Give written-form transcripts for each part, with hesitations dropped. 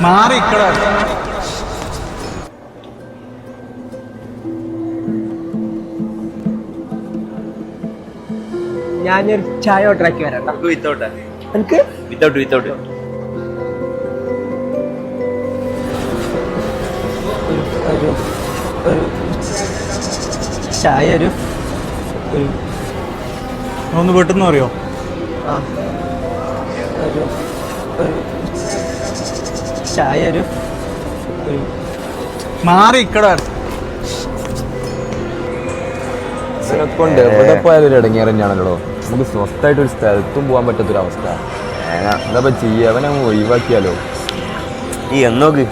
മാറിക്കട. ഞാനൊരു ചായ ഓർഡർ ആക്കി വരാം. എനിക്ക് വിത്തൗട്ട് ചായ ഒരു ഒന്ന് വീട്ടിൽ അറിയോ? ചായ ഒരു മാറിക്കട. കൊണ്ട് എവിടെ പോയാലും ഒരു ഇടങ്ങേറ് തന്നെയാണല്ലോ. നമുക്ക് സ്വസ്ഥമായിട്ട് ഒരു സ്ഥലത്തും പോകാൻ പറ്റാത്തൊരവസ്ഥ. എന്താ ചെയ്യുക? അവനെ ഒഴിവാക്കിയാലോ? ഈ എന്നോക്ക്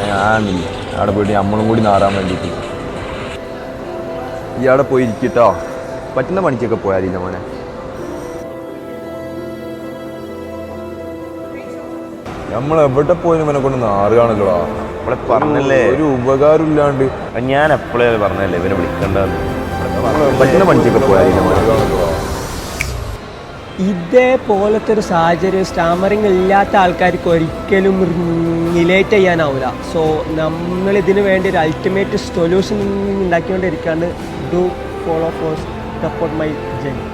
ഞാനില്ല അവിടെ പോയിട്ട് നമ്മളും കൂടി നാറാൻ വേണ്ടിയിട്ട്. ഈ അവിടെ പോയിരിക്കട്ടോ, പറ്റുന്ന പണിക്കൊക്കെ പോയാലില്ല മോനെ. നമ്മൾ എവിടെ പോയി ഇവനെ കൊണ്ട് നാറുകയാണല്ലോ. നമ്മളെ പറഞ്ഞല്ലേ ഒരു ഉപകാരം ഇല്ലാണ്ട്. ഞാൻ എപ്പോഴേ പറഞ്ഞല്ലേ ഇവനെ വിളിക്കണ്ടെന്ന്. പറ്റുന്ന പണിക്കൊക്കെ പോയാലില്ല മോനെ. ഇതേപോലത്തെ ഒരു സാഹചര്യം സ്റ്റാമറിങ് ഇല്ലാത്ത ആൾക്കാർക്ക് ഒരിക്കലും റിലേറ്റ് ചെയ്യാനാവില്ല. സോ നമ്മൾ ഇതിനു വേണ്ടി ഒരു അൾട്ടിമേറ്റ് സൊല്യൂഷൻ ഉണ്ടാക്കിക്കൊണ്ടിരിക്കുകയാണ്. Do follow for support my journey.